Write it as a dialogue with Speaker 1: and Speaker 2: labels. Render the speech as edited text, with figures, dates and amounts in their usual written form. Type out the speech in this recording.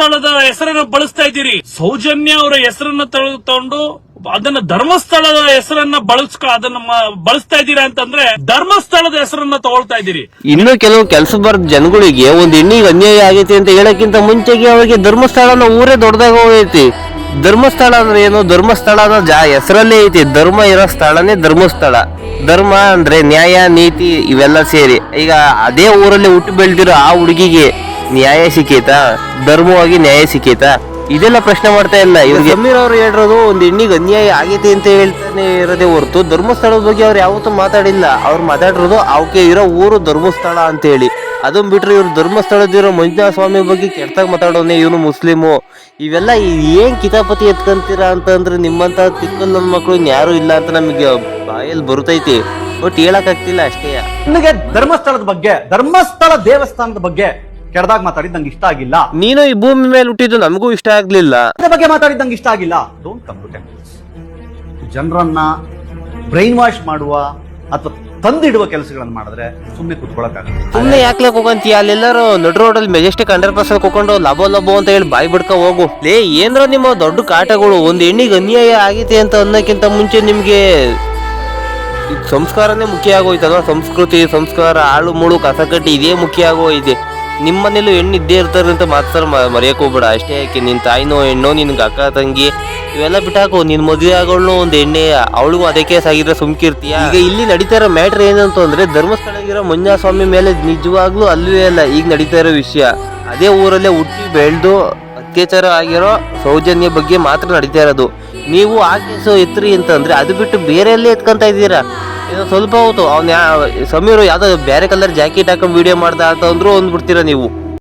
Speaker 1: ಧರ್ಮಸ್ಥಳದ ಹೆಸರನ್ನ ಬಳಸ್ತಾ ಇದ್ದೀರಿ. ಸೌಜನ್ಯ ಅವರ ಹೆಸರನ್ನ ತಗೊಂಡು ಅದನ್ನ ಧರ್ಮಸ್ಥಳದ ಹೆಸರನ್ನ ಬಳಸ್ತಾ ಇದ್ದೀರಾ ಅಂತಂದ್ರೆ ಧರ್ಮಸ್ಥಳದ ಹೆಸರನ್ನ ತಗೊಳ್ತಾ ಇದ್ದೀರಿ.
Speaker 2: ಇನ್ನು ಕೆಲವು ಕೆಲಸ ಬರದ ಜನಗಳಿಗೆ ಒಂದ್ ಹೆಣ್ಣಿಗೆ ಅನ್ಯಾಯ ಆಗೈತಿ ಅಂತ ಹೇಳಕ್ಕಿಂತ ಮುಂಚೆಗೆ ಅವರಿಗೆ ಧರ್ಮಸ್ಥಳನ ಊರೇ ದೊಡ್ಡದಾಗ ಹೋಗೈತಿ. ಧರ್ಮಸ್ಥಳ ಅಂದ್ರೆ ಏನು? ಧರ್ಮಸ್ಥಳ ಅನ್ನೋ ಹೆಸರಲ್ಲೇ ಐತಿ. ಧರ್ಮ ಇರೋ ಸ್ಥಳನೇ ಧರ್ಮಸ್ಥಳ. ಧರ್ಮ ಅಂದ್ರೆ ನ್ಯಾಯ ನೀತಿ ಇವೆಲ್ಲ ಸೇರಿ. ಈಗ ಅದೇ ಊರಲ್ಲಿ ಹುಟ್ಟು ಬೆಳೆದಿರೋ ಆ ಹುಡುಗಿಗೆ ನ್ಯಾಯ ಸಿಕ್ಕೈತಾ? ಧರ್ಮವಾಗಿ ನ್ಯಾಯ ಸಿಕ್ಕೈತಾ? ಇದೆಲ್ಲ ಪ್ರಶ್ನೆ ಮಾಡ್ತಾ ಇಲ್ಲ. ಇವ್ರಿಗೆ ಸಮೀರ್ ಅವ್ರು ಹೇಳಿರೋದು ಒಂದ್ ಹೆಣ್ಣಿಗೆ ಅನ್ಯಾಯ ಆಗೈತೆ ಅಂತ ಹೇಳ್ತಾನೆ ಇರೋದೇ ಹೊರತು ಧರ್ಮಸ್ಥಳದ ಬಗ್ಗೆ ಅವ್ರು ಯಾವತ್ತೂ ಮಾತಾಡಿಲ್ಲ. ಅವ್ರು ಮಾತಾಡಿರೋದು ಅವಕ್ಕೆ ಇರೋ ಊರು ಧರ್ಮಸ್ಥಳ ಅಂತ ಹೇಳಿ. ಅದನ್ನ ಬಿಟ್ರೆ ಇವ್ರು ಧರ್ಮಸ್ಥಳದಿರೋ ಮಂಜುನಾಥ ಸ್ವಾಮಿ ಬಗ್ಗೆ ಕೆಟ್ಟದಾಗ ಮಾತಾಡೋನೆ ಇವನು ಮುಸ್ಲಿಮು. ಇವೆಲ್ಲ ಏನ್ ಕಿತಾಪತಿ ಎತ್ಕೊಂತೀರಾ ಅಂತಂದ್ರೆ ನಿಮ್ಮಂತ ತಿಕ್ಕಲ್ ನನ್ನ ಮಕ್ಕಳು ಯಾರು ಇಲ್ಲ ಅಂತ ನಮಗೆ ಬಾಯಲ್ಲಿ ಬರುತ್ತೈತಿ. ಬಟ್ ಹೇಳಕ್ ಆಗ್ತಿಲ್ಲ ಅಷ್ಟೇ.
Speaker 3: ನನಗೆ ಧರ್ಮಸ್ಥಳದ ಬಗ್ಗೆ, ಧರ್ಮಸ್ಥಳ ದೇವಸ್ಥಾನದ ಬಗ್ಗೆ ಕೆಡದಾಗ ಮಾತಾಡಿದ್ ನಂಗೆ ಇಷ್ಟ ಆಗಿಲ್ಲ.
Speaker 2: ನೀನು ಈ ಭೂಮಿ ಮೇಲೆ ಹುಟ್ಟಿದ್ದು ನಮಗೂ ಇಷ್ಟ ಆಗ್ಲಿಲ್ಲ.
Speaker 3: ಅದ್ರ ಬಗ್ಗೆ ಮಾತಾಡಿದ್ ನಂಗೆ ಇಷ್ಟ ಆಗಿಲ್ಲ. Don't come to temples. ಜನರನ್ನ ಬ್ರೈನ್ ವಾಶ್ ಮಾಡುವ ಅಥವಾ ತಂದಿಡುವ ಕೆಲಸಗಳನ್ನ ಮಾಡಿದ್ರೆ ಸುಮ್ಮನೆ ಕುತ್ಕೊಳಕ್ಕಾಗಲ್ಲ.
Speaker 2: ಸುಮ್ಮನೆ ಯಾಕೆ ಹೋಗಂತೀಯ? ಅಲ್ಲೆಲ್ಲರೂ ನಡು ರೋಡಲ್ಲಿ ಮೆಜೆಸ್ಟಿಕ್ 100% ಕೂಕೊಂಡು ಲಬೋ ಅಂತ ಹೇಳಿ ಬಾಯಿ ಬಿಡ್ಕ ಹೋಗು. ಲೇ ಏನ್ರ ನಿಮ್ಮ ದೊಡ್ಡ ಕಾಟಗಳು. ಒಂದ್ ಹೆಣ್ಣಿಗೆ ಅನ್ಯಾಯ ಆಗೈತೆ ಅಂತ ಅನ್ನೋಕ್ಕಿಂತ ಮುಂಚೆ ನಿಮ್ಗೆ ಸಂಸ್ಕಾರನೇ ಮುಖ್ಯ ಆಗೋಯ್ತಲ್ವ? ಸಂಸ್ಕೃತಿ, ಸಂಸ್ಕಾರ, ಆಳು ಮುಳು ಕಸಕಟ್ಟಿ ಇದೇ ಮುಖ್ಯ ಆಗೋಯ್ತೆ. ನಿಮ್ಮನೇಲೂ ಹೆಣ್ಣು ಇದ್ದೇ ಇರ್ತಾರೆ ಅಂತ ಮಾತ್ರ ಮರೆಯಕ್ ಹೋಗ್ಬೇಡ ಅಷ್ಟೇ. ಯಾಕೆ ನಿನ್ ತಾಯಿನೋ ಹೆಣ್ಣೋ, ನಿನ್ಗೆ ಅಕ್ಕ ತಂಗಿ ಇವೆಲ್ಲ ಬಿಟ್ಟಾಕು. ನಿನ್ ಮದುವೆ ಆಗೋಳು ಒಂದ್ ಎಣ್ಣೆ, ಅವಳಿಗೂ ಅದೇ ಕೇಸ್ ಆಗಿದ್ರೆ ಸುಮ್ಕಿರ್ತೀಯ? ಈಗ ಇಲ್ಲಿ ನಡೀತಾ ಇರೋ ಮ್ಯಾಟ್ರ್ ಏನಂತ ಅಂದ್ರೆ ಧರ್ಮಸ್ಥಳಗಿರೋ ಮಂಜುನಾಥ ಸ್ವಾಮಿ ಮೇಲೆ ನಿಜವಾಗ್ಲೂ ಅಲ್ಲವೇ ಅಲ್ಲ ಈಗ ನಡೀತಾ ಇರೋ ವಿಷಯ. ಅದೇ ಊರಲ್ಲೇ ಹುಟ್ಟಿ ಬೆಳೆದು ಅತ್ಯಾಚಾರ ಆಗಿರೋ ಸೌಜನ್ಯ ಬಗ್ಗೆ ಮಾತ್ರ ನಡೀತಾ ಇರೋದು. ನೀವು ಆ ಕೇಸು ಎತ್ರಿ ಅಂತಂದ್ರೆ ಅದು ಬಿಟ್ಟು ಬೇರೆಯಲ್ಲೇ ಎತ್ಕೊಂತ ಇದ್ದೀರಾ. ಸ್ವಲ್ಪ ಹೊತ್ತು ಸಮೀರ್ ಯಾವ್ದೋ ಬೇರೆ ಕಲರ್ ಜಾಕೆಟ್ ಹಾಕೊಂಡು ವಿಡಿಯೋ ಮಾಡ್ದ ಅಂತ ಅಂದ್ರೂ ಅಂದ್ಬಿಡ್ತೀರಾ ನೀವು.